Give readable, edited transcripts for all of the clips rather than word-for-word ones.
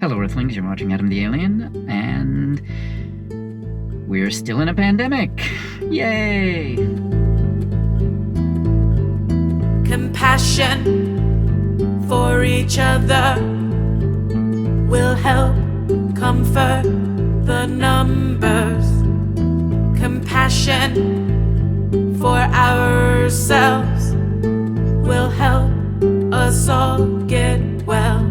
Hello, Earthlings. You're watching Adam the Alien, and we're still in a pandemic. Yay! Compassion for each other will help comfort the numbers. Compassion for ourselves will help us all get well.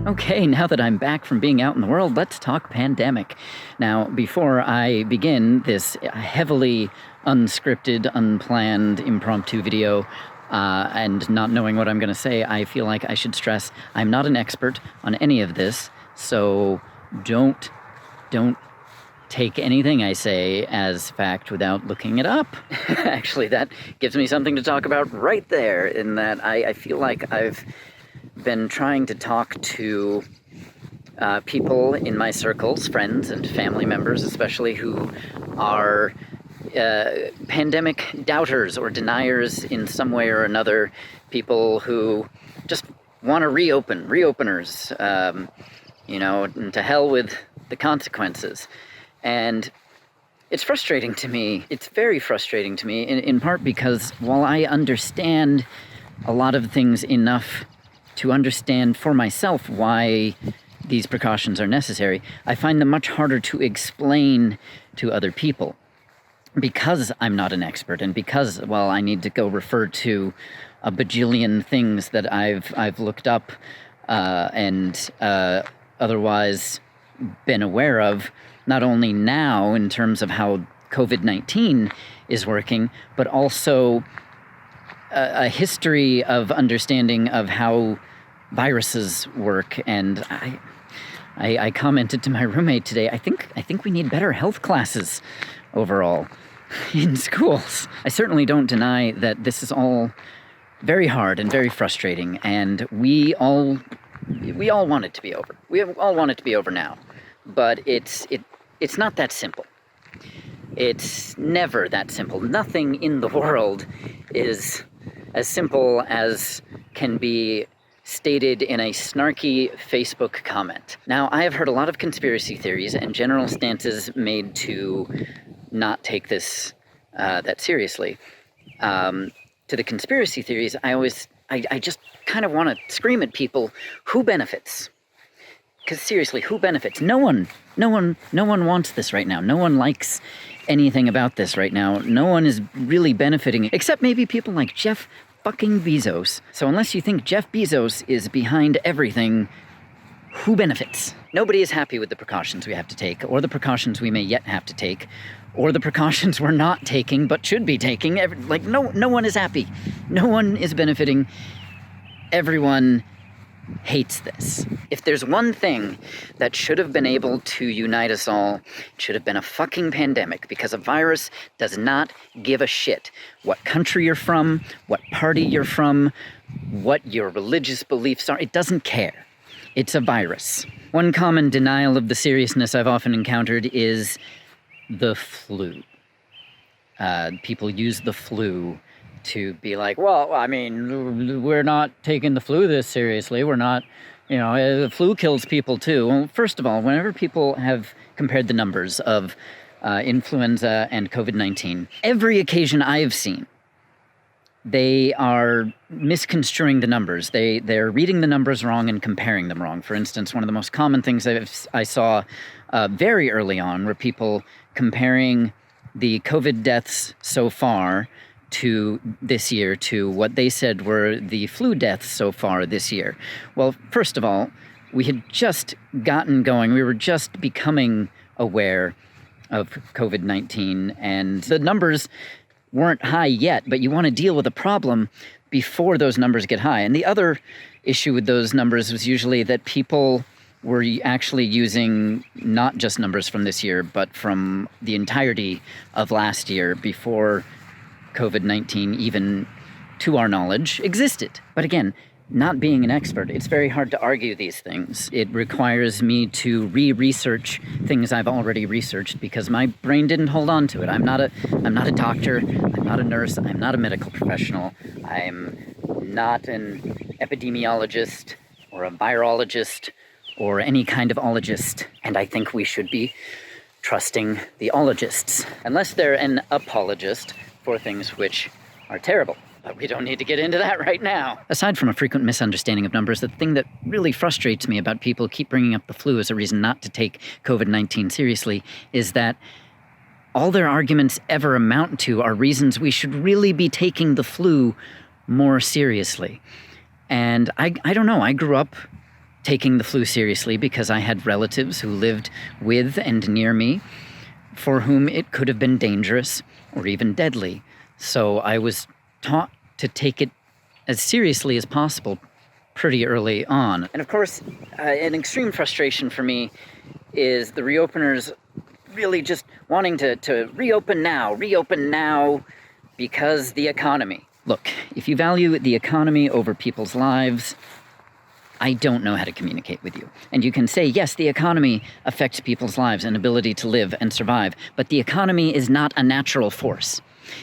Okay, now that I'm back from being out in the world, let's talk pandemic. Now, before I begin this heavily unscripted, unplanned, impromptu video, and not knowing what I'm going to say, I feel like I should stress I'm not an expert on any of this, so don't take anything I say as fact without looking it up. Actually, that gives me something to talk about right there, in that I feel like I've been trying to talk to people in my circles, friends and family members especially, who are pandemic doubters or deniers in some way or another, people who just want to reopeners, and to hell with the consequences. And it's frustrating to me. It's very frustrating to me, in part because while I understand a lot of things enough to understand for myself why these precautions are necessary, I find them much harder to explain to other people. Because I'm not an expert, and because, well, I need to go refer to a bajillion things that I've looked up and otherwise been aware of, not only now in terms of how COVID-19 is working, but also a history of understanding of how viruses work. And I commented to my roommate today, I think we need better health classes overall in schools. I certainly don't deny that this is all very hard and very frustrating, and we all want it to be over. We all want it to be over now, but it's not that simple. It's never that simple. Nothing in the world is as simple as can be stated in a snarky Facebook comment. Now, I have heard a lot of conspiracy theories and general stances made to not take this that seriously. To the conspiracy theories, I just kind of want to scream at people, who benefits? Because seriously, who benefits? No one wants this right now. No one likes anything about this right now. No one is really benefiting, except maybe people like Jeff fucking Bezos. So unless you think Jeff Bezos is behind everything, who benefits? Nobody is happy with the precautions we have to take, or the precautions we may yet have to take, or the precautions we're not taking but should be taking. No one is happy. No one is benefiting. Everyone hates this. If there's one thing that should have been able to unite us all, it should have been a fucking pandemic, because a virus does not give a shit what country you're from, what party you're from, what your religious beliefs are. It doesn't care. It's a virus. One common denial of the seriousness I've often encountered is the flu. People use the flu to be like, well, I mean, we're not taking the flu this seriously. We're not, the flu kills people too. Well, first of all, whenever people have compared the numbers of influenza and COVID-19, every occasion I've seen, they are misconstruing the numbers. They're reading the numbers wrong and comparing them wrong. For instance, one of the most common things I saw very early on were people comparing the COVID deaths so far to this year to what they said were the flu deaths so far this year. Well, first of all, we had just gotten going. We were just becoming aware of COVID-19, and the numbers weren't high yet, but you want to deal with a problem before those numbers get high. And the other issue with those numbers was usually that people were actually using not just numbers from this year, but from the entirety of last year, before COVID-19, even to our knowledge, existed. But again, not being an expert, it's very hard to argue these things. It requires me to re-research things I've already researched, because my brain didn't hold on to it. I'm not a doctor, I'm not a nurse, I'm not a medical professional, I'm not an epidemiologist or a virologist or any kind of ologist. And I think we should be trusting the ologists, unless they're an apologist for things which are terrible. But we don't need to get into that right now. Aside from a frequent misunderstanding of numbers, the thing that really frustrates me about people keep bringing up the flu as a reason not to take COVID-19 seriously is that all their arguments ever amount to are reasons we should really be taking the flu more seriously. And I don't know, I grew up taking the flu seriously because I had relatives who lived with and near me for whom it could have been dangerous or even deadly. So I was taught to take it as seriously as possible pretty early on. And of course, an extreme frustration for me is the reopeners really just wanting to reopen now because the economy. Look, if you value the economy over people's lives, I don't know how to communicate with you. And you can say, yes, the economy affects people's lives and ability to live and survive, but the economy is not a natural force.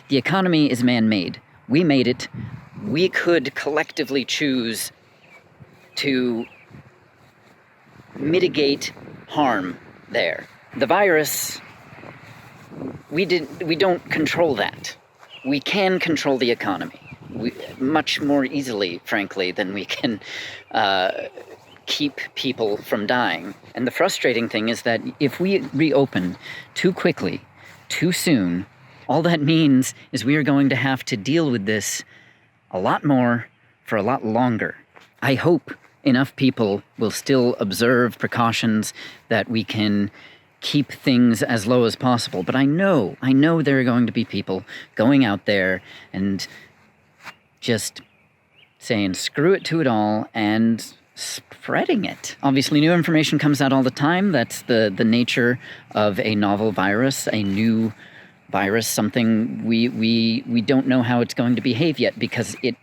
The economy is man-made. We made it. We could collectively choose to mitigate harm there. The virus, we don't control that. We can control the economy much more easily, frankly, than we can keep people from dying. And the frustrating thing is that if we reopen too quickly, too soon, all that means is we are going to have to deal with this a lot more for a lot longer. I hope enough people will still observe precautions that we can keep things as low as possible. But I know there are going to be people going out there and just saying screw it to it all and spreading it. Obviously, new information comes out all the time. That's the nature of a novel virus, a new virus, something we don't know how it's going to behave yet because it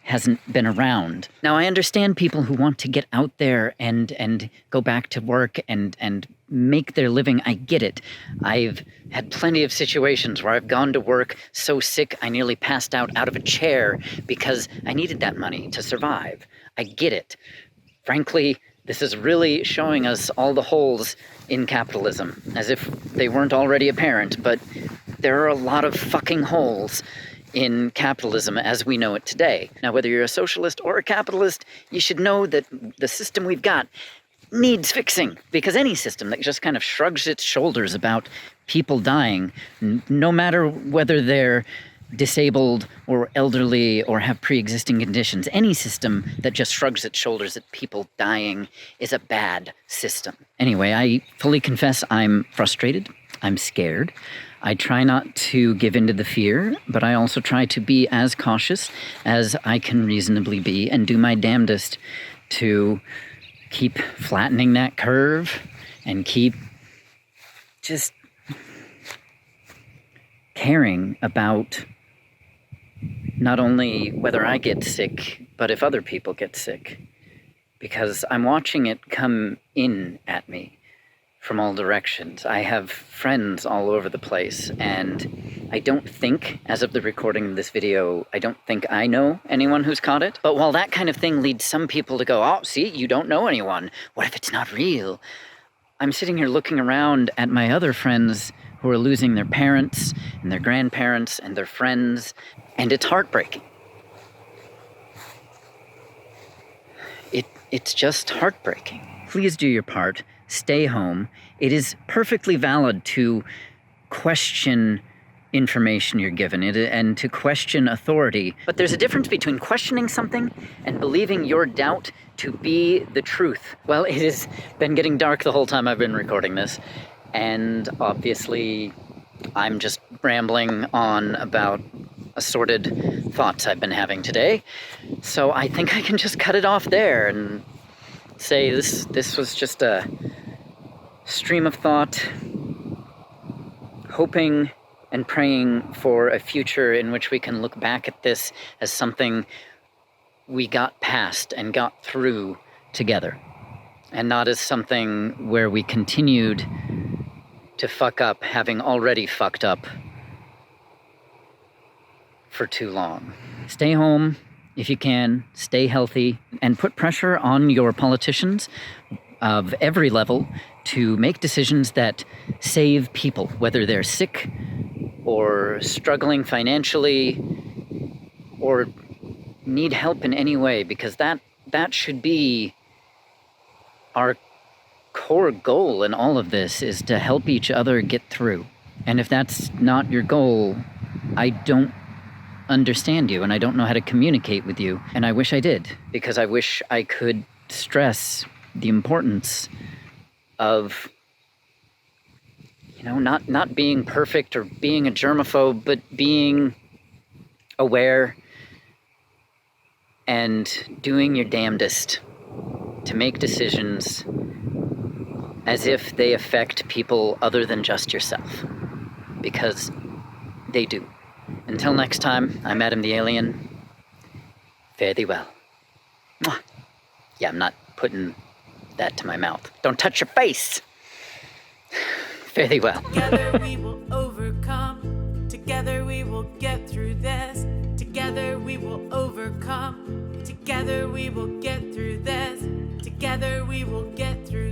hasn't been around. Now, I understand people who want to get out there and go back to work and make their living. I get it. I've had plenty of situations where I've gone to work so sick I nearly passed out of a chair because I needed that money to survive. I get it. Frankly, this is really showing us all the holes in capitalism, as if they weren't already apparent, but there are a lot of fucking holes in capitalism as we know it today. Now, whether you're a socialist or a capitalist, you should know that the system we've got needs fixing, because any system that just kind of shrugs its shoulders about people dying, no matter whether they're disabled or elderly or have pre-existing conditions, any system that just shrugs its shoulders at people dying is a bad system. Anyway, I fully confess I'm frustrated. I'm scared. I try not to give in to the fear, but I also try to be as cautious as I can reasonably be and do my damnedest to keep flattening that curve and keep just caring about not only whether I get sick, but if other people get sick. Because I'm watching it come in at me from all directions. I have friends all over the place, and I don't think, as of the recording of this video, I don't think I know anyone who's caught it. But while that kind of thing leads some people to go, oh, see, you don't know anyone. What if it's not real? I'm sitting here looking around at my other friends who are losing their parents and their grandparents and their friends, and it's heartbreaking. It's just heartbreaking. Please do your part. Stay home. It is perfectly valid to question information you're given and to question authority. But there's a difference between questioning something and believing your doubt to be the truth. Well, it has been getting dark the whole time I've been recording this, and obviously I'm just rambling on about assorted thoughts I've been having today. So I think I can just cut it off there and say this was just a stream of thought, hoping and praying for a future in which we can look back at this as something we got past and got through together, and not as something where we continued to fuck up, having already fucked up for too long. Stay home if you can, stay healthy, and put pressure on your politicians, of every level to make decisions that save people, whether they're sick or struggling financially or need help in any way, because that should be our core goal in all of this, is to help each other get through. And if that's not your goal, I don't understand you and I don't know how to communicate with you. And I wish I did, because I wish I could stress the importance of, not being perfect or being a germaphobe, but being aware and doing your damnedest to make decisions as if they affect people other than just yourself. Because they do. Until next time, I'm Adam the Alien. Fare thee well. Mwah. Yeah, I'm not putting that to my mouth. Don't touch your face! Fare thee well. Together we will overcome. Together we will get through this. Together we will overcome. Together we will get through this. Together we will get through